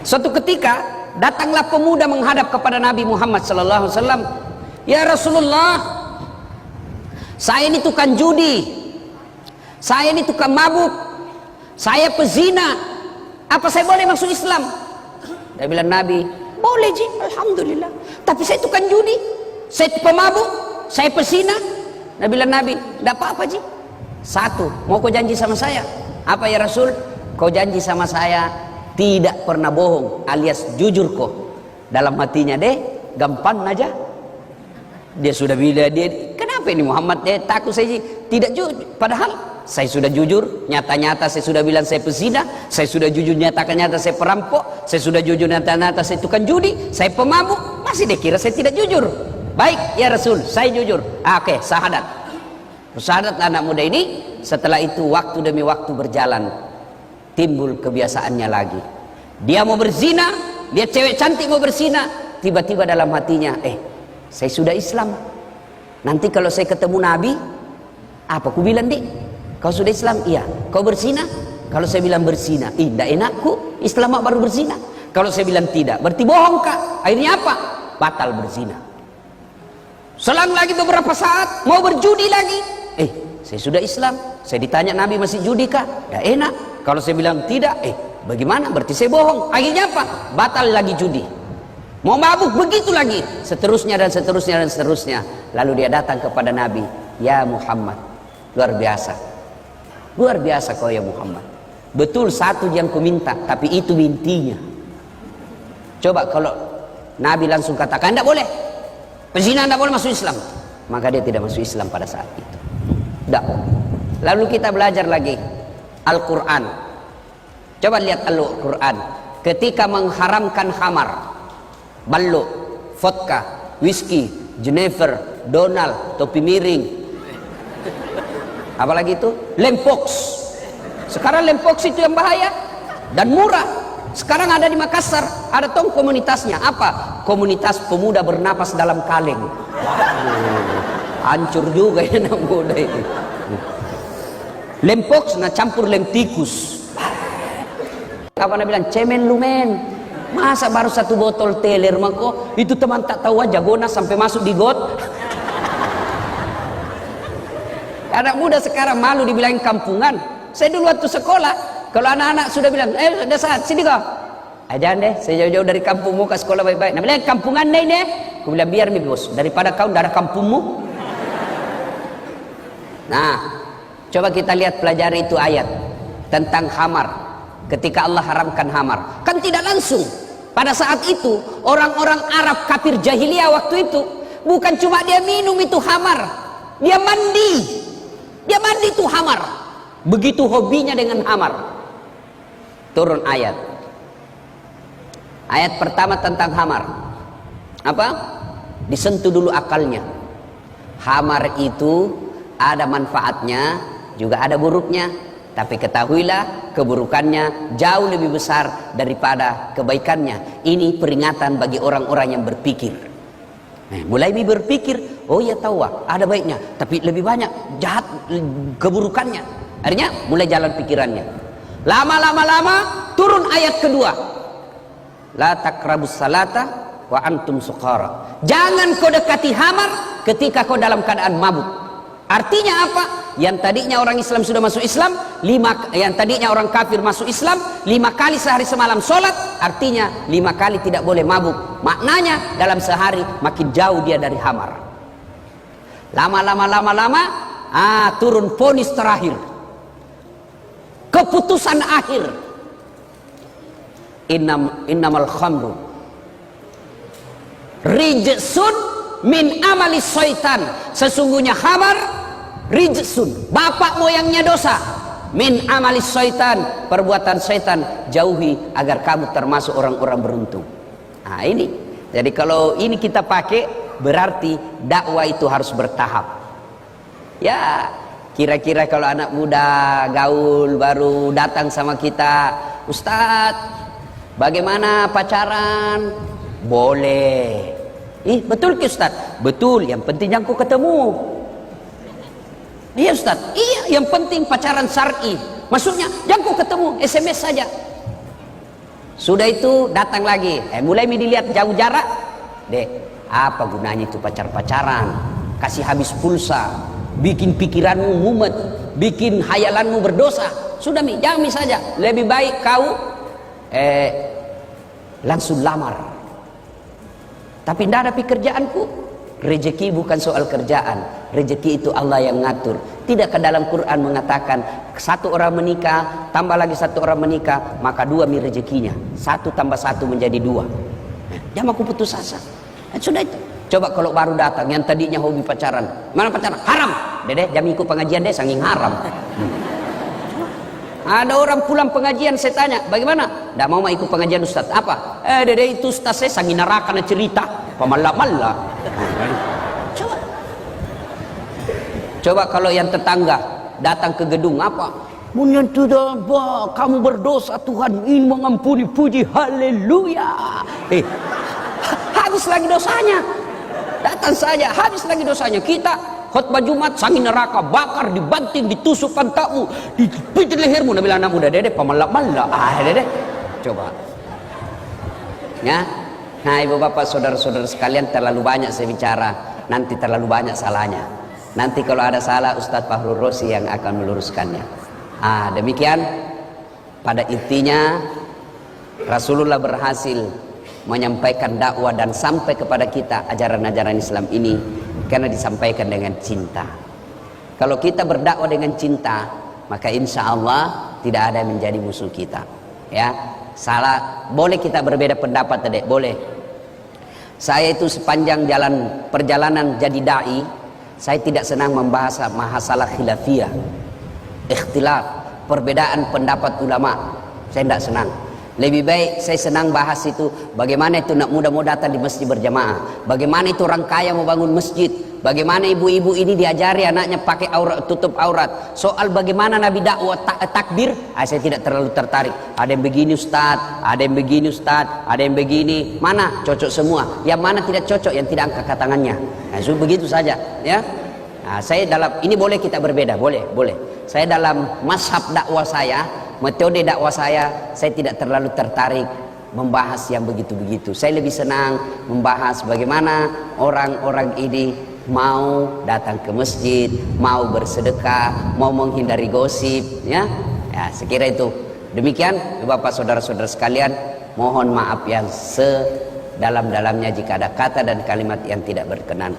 Suatu ketika datanglah pemuda menghadap kepada Nabi Muhammad sallallahu alaihi wasallam. Ya Rasulullah, saya ini tukang judi, saya ini tukang mabuk, saya pezina, apa saya boleh masuk Islam? Dia bilang, Nabi, boleh ji, alhamdulillah. Tapi saya tukang judi, saya pemabuk, saya pezina. Dia bilang, Nabi, tidak apa-apa ji. Satu, mau kau janji sama saya? Apa ya Rasul? Kau janji sama saya tidak pernah bohong, alias jujur kau. Dalam hatinya deh, gampang aja. Dia sudah bilang, dia kenapa ini Muhammad takut saya tidak jujur, padahal saya sudah jujur, nyata-nyata saya sudah bilang saya pezina, saya sudah jujur nyata-nyata saya perampok, saya sudah jujur nyata-nyata saya tukang judi, saya pemabuk, masih dia kira saya tidak jujur. Baik ya Rasul, saya jujur. Oke, syahadat. Syahadat anak muda ini. Setelah itu waktu demi waktu berjalan, timbul kebiasaannya lagi. Dia mau berzina, dia cewek cantik mau berzina, tiba-tiba dalam hatinya, saya sudah Islam. Nanti kalau saya ketemu Nabi, apa ku bilang dik? Kau sudah Islam? Iya. Kau berzina? Kalau saya bilang berzina, tidak enakku, Islam baru berzina. Kalau saya bilang tidak, berarti bohong kak. Akhirnya apa? Batal berzina. Selang lagi beberapa saat, mau berjudi lagi. Saya sudah Islam. Saya ditanya Nabi masih judi kak? Tidak enak. Kalau saya bilang tidak, bagaimana? Berarti saya bohong. Akhirnya apa? Batal lagi judi. Mau mabuk, begitu lagi. Seterusnya dan seterusnya dan seterusnya. Lalu dia datang kepada Nabi. Ya Muhammad, luar biasa. Luar biasa kau ya Muhammad. Betul satu yang ku minta, tapi itu intinya. Coba kalau Nabi langsung katakan tidak boleh, pezina tidak boleh masuk Islam, maka dia tidak masuk Islam pada saat itu. Tidak. Lalu kita belajar lagi Al-Quran. Coba lihat Al-Quran ketika mengharamkan khamar, ballo, vodka, whisky, Jennifer, Donald, topi miring, apalagi itu lempox. Sekarang lempox itu yang bahaya dan murah. Sekarang ada di Makassar, ada tong komunitasnya. Apa? Komunitas pemuda bernapas dalam kaleng. Hancur juga ya anak muda itu. Lempox nah campur lem tikus. Kapan dia bilang cemen lumen, masa baru satu botol teler mako itu teman tak tahu aja gona sampai masuk di got. Anak muda sekarang malu dibilangin kampungan. Saya dulu waktu sekolah, kalau anak-anak sudah bilang, sudah saat sini kau. Jangan deh, saya jauh-jauh dari kampungmu ke sekolah baik-baik. Nah bilang kampungan deh ini. Aku bilang biar nih bos, daripada kau darah kampungmu. Nah, coba kita lihat pelajari itu ayat tentang khamar. Ketika Allah haramkan khamar, kan tidak langsung. Pada saat itu orang-orang Arab kafir jahiliyah waktu itu bukan cuma dia minum itu khamar, dia mandi. Dia mandi itu khamar. Begitu hobinya dengan khamar. Turun ayat. Ayat pertama tentang khamar. Apa? Disentuh dulu akalnya. Khamar itu ada manfaatnya, juga ada buruknya. Tapi ketahuilah keburukannya jauh lebih besar daripada kebaikannya. Ini peringatan bagi orang-orang yang berpikir. Mulai berpikir, oh ya tahu ada baiknya, tapi lebih banyak jahat keburukannya. Akhirnya mulai jalan pikirannya. Lama turun ayat kedua. La taqrabus salata wa antum suqara. Jangan kau dekati khamar ketika kau dalam keadaan mabuk. Artinya apa? Yang tadinya orang Islam sudah masuk Islam, yang tadinya orang kafir masuk Islam, 5 kali sehari semalam sholat, artinya 5 kali tidak boleh mabuk. Maknanya dalam sehari makin jauh dia dari khamar. Lama, turun vonis terakhir, keputusan akhir. Innamal khamru rijsun min amali syaitan. Sesungguhnya khamar rijsun, bapak moyangnya dosa, min amali syaitan, perbuatan syaitan, jauhi agar kamu termasuk orang-orang beruntung. Nah ini, jadi kalau ini kita pakai berarti dakwah itu harus bertahap. Ya kira-kira kalau anak muda gaul baru datang sama kita, Ustadz bagaimana pacaran? Boleh. Betul ke Ustadz? Betul, yang penting yang ku ketemu. Iya Ustaz, iya yang penting pacaran syar'i. Maksudnya jangan kau ketemu SMS saja. Sudah itu datang lagi, mulai dilihat jauh jarak. Dek, apa gunanya itu pacar-pacaran? Kasih habis pulsa, bikin pikiranmu mumet, bikin hayalanmu berdosa. Sudah Mi, jangan Mi saja. Lebih baik kau langsung lamar. Tapi tidak ada pekerjaanku. Rezeki bukan soal kerjaan, rezeki itu Allah yang ngatur. Tidakkah dalam Quran mengatakan satu orang menikah tambah lagi satu orang menikah maka dua Mi rezekinya, satu tambah satu menjadi dua. Jangan aku putus asa. Sudah itu. Coba kalau baru datang yang tadinya hobi pacaran, mana pacaran? Haram. Dede, jam ikut pengajian deh, saking haram. Ada orang pulang pengajian, saya tanya, bagaimana? Tidak mau ikut pengajian Ustaz. Apa? Dede itu Ustaz saya sangi neraka na cerita, pemalak-malak. Coba kalau yang tetangga datang ke gedung apa? Menyentuh kamu berdosa, Tuhan ingin mengampuni, puji haleluya. Habis lagi dosanya. Datang saja, habis lagi dosanya. Kita khutbah Jumat sangi neraka, bakar, dibanting, ditusukkan takmu, dipijit lehermu. Nabi anak muda, dede pemalak-malak. Dede, coba. Ya, nah ibu bapak saudara-saudara sekalian, terlalu banyak saya bicara, nanti terlalu banyak salahnya. Nanti kalau ada salah Ustadz Fahrul Rosi yang akan meluruskannya. Demikian pada intinya Rasulullah berhasil menyampaikan dakwah dan sampai kepada kita ajaran-ajaran Islam ini karena disampaikan dengan cinta. Kalau kita berdakwah dengan cinta, maka insya Allah tidak ada yang menjadi musuh kita. Ya, salah boleh kita berbeda pendapat, Dek, boleh. Saya itu sepanjang perjalanan jadi dai, saya tidak senang membahas masalah khilafiyah, ikhtilaf, perbedaan pendapat ulama. Saya tidak senang. Lebih baik saya senang bahas itu bagaimana itu nak muda mau datang di masjid berjamaah, bagaimana itu orang kaya mau bangun masjid, bagaimana ibu-ibu ini diajari anaknya pakai tutup aurat. Soal bagaimana Nabi dakwah takbir, saya tidak terlalu tertarik. Ada yang begini Ustaz, ada yang begini Ustaz, ada yang begini. Mana cocok semua, yang mana tidak cocok, yang tidak angkat tangannya. So, begitu saja ya. Saya dalam ini boleh kita berbeda, boleh. Saya dalam mazhab dakwah saya, metode dakwah saya tidak terlalu tertarik membahas yang begitu-begitu. Saya lebih senang membahas bagaimana orang-orang ini mau datang ke masjid, mau bersedekah, mau menghindari gosip, ya. Sekira itu. Demikian Bapak saudara-saudara sekalian, mohon maaf yang sedalam-dalamnya jika ada kata dan kalimat yang tidak berkenan.